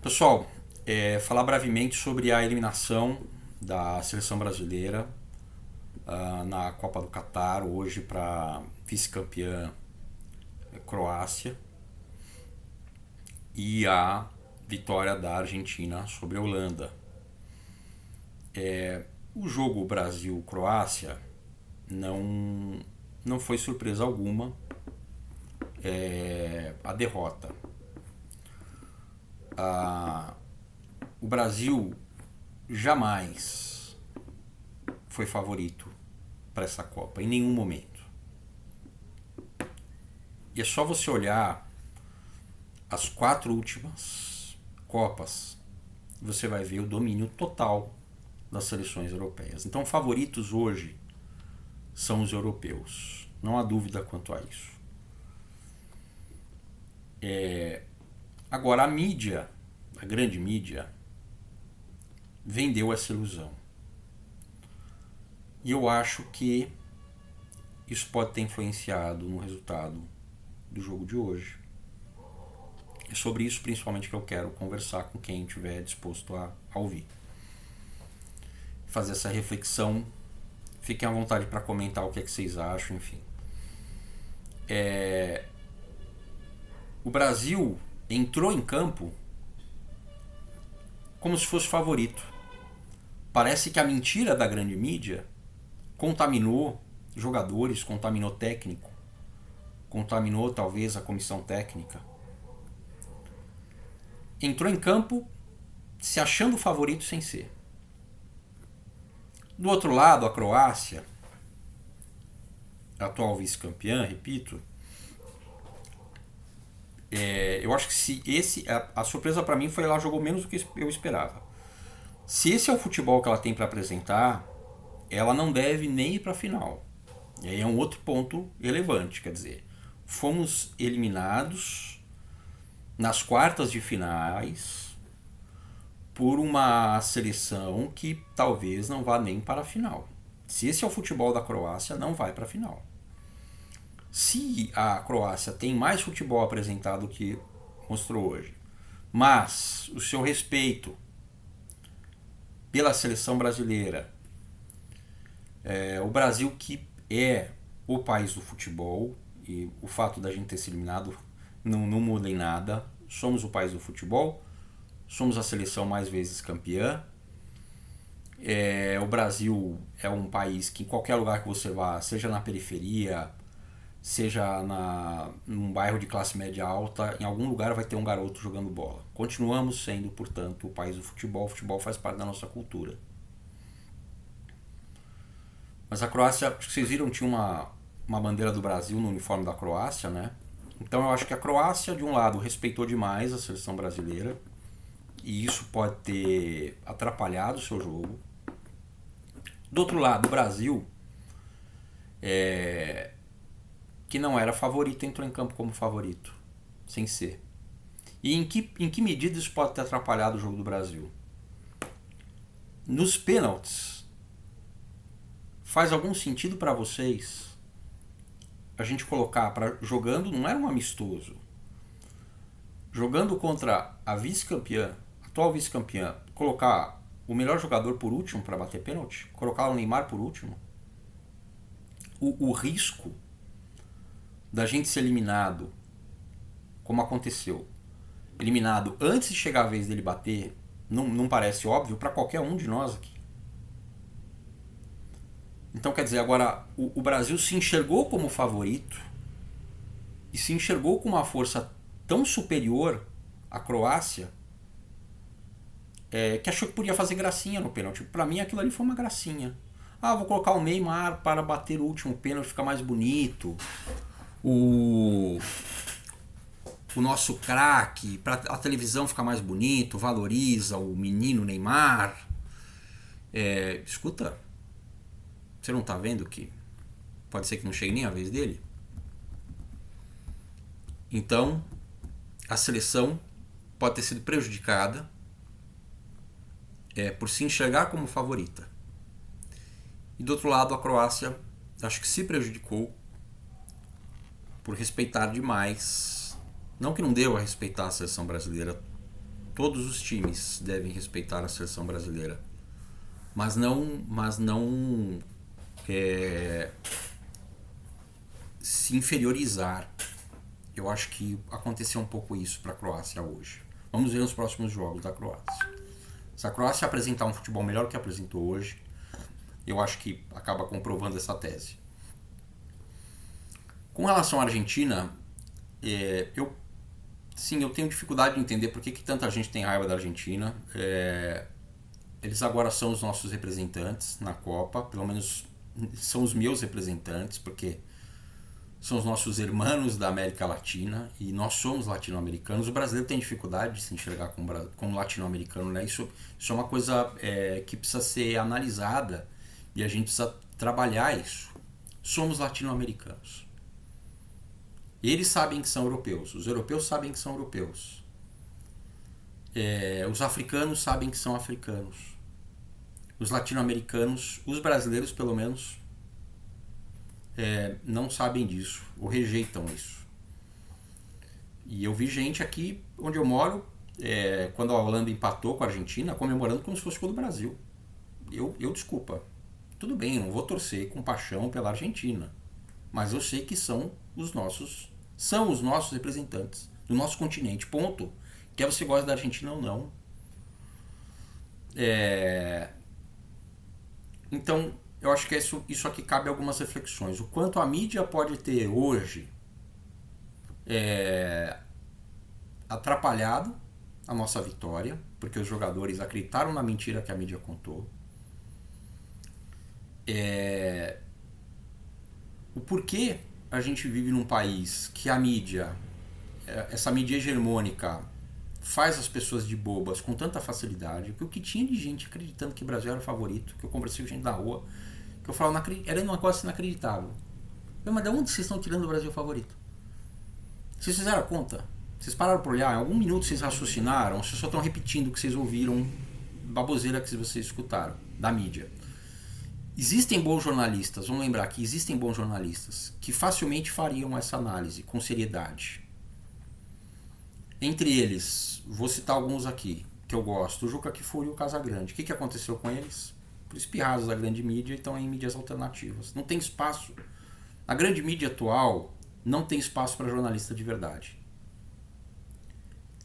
Pessoal, falar brevemente sobre a eliminação da seleção brasileira na Copa do Catar, hoje para vice-campeã Croácia, e a vitória da Argentina sobre a Holanda. O jogo Brasil-Croácia não foi surpresa alguma a derrota. O Brasil jamais foi favorito para essa Copa, em nenhum momento. E é só você olhar as 4 últimas Copas, você vai ver o domínio total das seleções europeias. Então, favoritos hoje são os europeus. Não há dúvida quanto a isso. Agora, a mídia, a grande mídia, vendeu essa ilusão. E eu acho que isso pode ter influenciado no resultado do jogo de hoje. É sobre isso principalmente que eu quero conversar com quem estiver disposto a ouvir. Fazer essa reflexão. Fiquem à vontade para comentar o que é que vocês acham, enfim. O Brasil entrou em campo como se fosse favorito. Parece que a mentira da grande mídia contaminou jogadores, contaminou técnico, contaminou talvez a comissão técnica. Entrou em campo se achando favorito sem ser. Do outro lado, a Croácia, atual vice-campeã, repito, eu acho que se a surpresa para mim foi ela jogou menos do que eu esperava. Se esse é o futebol que ela tem para apresentar, ela não deve nem ir para a final. E aí é um outro ponto relevante, quer dizer, fomos eliminados nas quartas de finais por uma seleção que talvez não vá nem para a final. Se esse é o futebol da Croácia, não vai para a final. Se a Croácia tem mais futebol apresentado que mostrou hoje, mas o seu respeito pela seleção brasileira, o Brasil que é o país do futebol, e o fato da gente ter se eliminado não muda em nada, somos o país do futebol, somos a seleção mais vezes campeã. O Brasil é um país que em qualquer lugar que você vá, seja na periferia, seja num bairro de classe média alta, em algum lugar vai ter um garoto jogando bola. Continuamos sendo, portanto, o país do futebol. O futebol faz parte da nossa cultura. Mas a Croácia, acho que vocês viram, tinha uma bandeira do Brasil no uniforme da Croácia, né? Então eu acho que a Croácia, de um lado, respeitou demais a seleção brasileira, e isso pode ter atrapalhado o seu jogo. Do outro lado, o Brasil, que não era favorito, entrou em campo como favorito, sem ser. E em que medida isso pode ter atrapalhado o jogo do Brasil? Nos pênaltis, faz algum sentido para vocês a gente colocar, jogando, não era um amistoso, jogando contra a vice-campeã, atual vice-campeã, colocar o melhor jogador por último para bater pênalti? Colocar o Neymar por último? O risco da gente ser eliminado, como aconteceu, eliminado antes de chegar a vez dele bater, não parece óbvio para qualquer um de nós aqui. Então, quer dizer, agora o Brasil se enxergou como favorito e se enxergou com uma força tão superior à Croácia, que achou que podia fazer gracinha no pênalti. Para mim, aquilo ali foi uma gracinha. Vou colocar o Neymar para bater o último pênalti, ficar mais bonito. O nosso craque, para a televisão ficar mais bonito, valoriza o menino Neymar. Escuta, você não tá vendo que pode ser que não chegue nem a vez dele? Então, a seleção pode ter sido prejudicada por se enxergar como favorita. E do outro lado, a Croácia acho que se prejudicou por respeitar demais. Não que não deva respeitar a seleção brasileira Todos os times devem respeitar a seleção brasileira, mas não se inferiorizar. Eu acho que aconteceu um pouco isso para a Croácia hoje. Vamos ver os próximos jogos da Croácia. Se a Croácia apresentar um futebol melhor que apresentou hoje, eu acho que acaba comprovando essa tese. Com relação à Argentina, eu tenho dificuldade de entender por que tanta gente tem raiva da Argentina. Eles agora são os nossos representantes na Copa, pelo menos são os meus representantes, porque são os nossos irmãos da América Latina e nós somos latino-americanos. O brasileiro tem dificuldade de se enxergar como latino-americano, né? Isso é uma coisa que precisa ser analisada e a gente precisa trabalhar isso. Somos latino-americanos. Eles sabem que são europeus, os europeus sabem que são europeus. Os africanos sabem que são africanos. Os latino-americanos, os brasileiros pelo menos, não sabem disso, ou rejeitam isso. E eu vi gente aqui onde eu moro, quando a Holanda empatou com a Argentina, comemorando como se fosse gol do Brasil. Eu desculpa, tudo bem, não vou torcer com paixão pela Argentina, mas eu sei que são os nossos representantes do nosso continente, ponto. Quer você gosta da Argentina ou não. Então, eu acho que isso aqui cabe algumas reflexões. O quanto a mídia pode ter hoje atrapalhado a nossa vitória, porque os jogadores acreditaram na mentira que a mídia contou. O porquê a gente vive num país que a mídia, essa mídia hegemônica, faz as pessoas de bobas com tanta facilidade, que o que tinha de gente acreditando que o Brasil era o favorito, que eu conversei com gente na rua, que eu falava, era uma coisa inacreditável. Mas de onde vocês estão tirando o Brasil favorito? Vocês fizeram a conta? Vocês pararam para olhar? Em algum minuto vocês raciocinaram? Ou vocês só estão repetindo o que vocês ouviram, baboseira que vocês escutaram da mídia? Existem bons jornalistas, vamos lembrar que existem bons jornalistas que facilmente fariam essa análise com seriedade. Entre eles, vou citar alguns aqui que eu gosto, o Juca Kfouri e o Casagrande. O que aconteceu com eles? Espirrados da grande mídia e estão em mídias alternativas. Não tem espaço. A grande mídia atual não tem espaço para jornalista de verdade.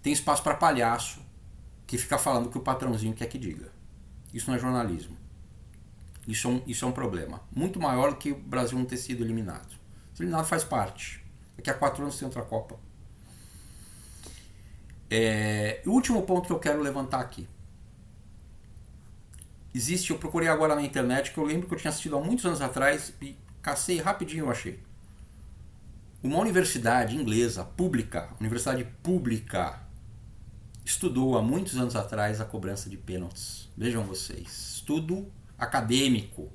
Tem espaço para palhaço que fica falando o que o patrãozinho quer que diga. Isso não é jornalismo. Isso é um problema. Muito maior do que o Brasil não ter sido eliminado. Ser eliminado faz parte. Daqui a 4 anos tem outra Copa. O último ponto que eu quero levantar aqui. Eu procurei agora na internet, que eu lembro que eu tinha assistido há muitos anos atrás e cacei rapidinho, eu achei. Uma universidade inglesa, universidade pública, estudou há muitos anos atrás a cobrança de pênaltis. Vejam vocês, estudo acadêmico,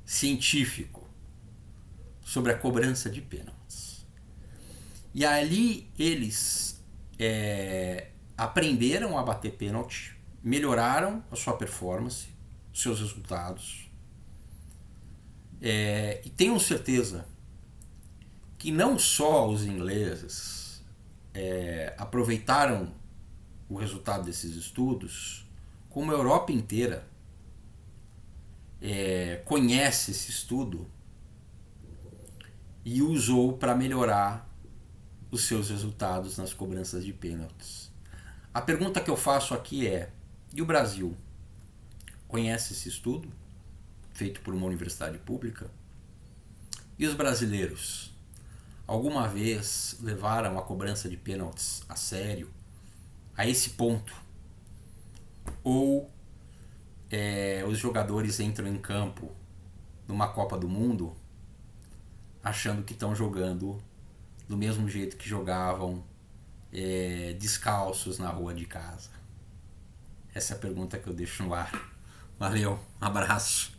científico, sobre a cobrança de pênaltis. E ali eles aprenderam a bater pênalti, melhoraram a sua performance, seus resultados. E tenho certeza que não só os ingleses aproveitaram o resultado desses estudos, como a Europa inteira conhece esse estudo e usou para melhorar os seus resultados nas cobranças de pênaltis. A pergunta que eu faço aqui e o Brasil? Conhece esse estudo feito por uma universidade pública? E os brasileiros? Alguma vez levaram a cobrança de pênaltis a sério, a esse ponto? Ou os jogadores entram em campo numa Copa do Mundo achando que estão jogando do mesmo jeito que jogavam descalços na rua de casa? Essa é a pergunta que eu deixo no ar. Valeu, um abraço.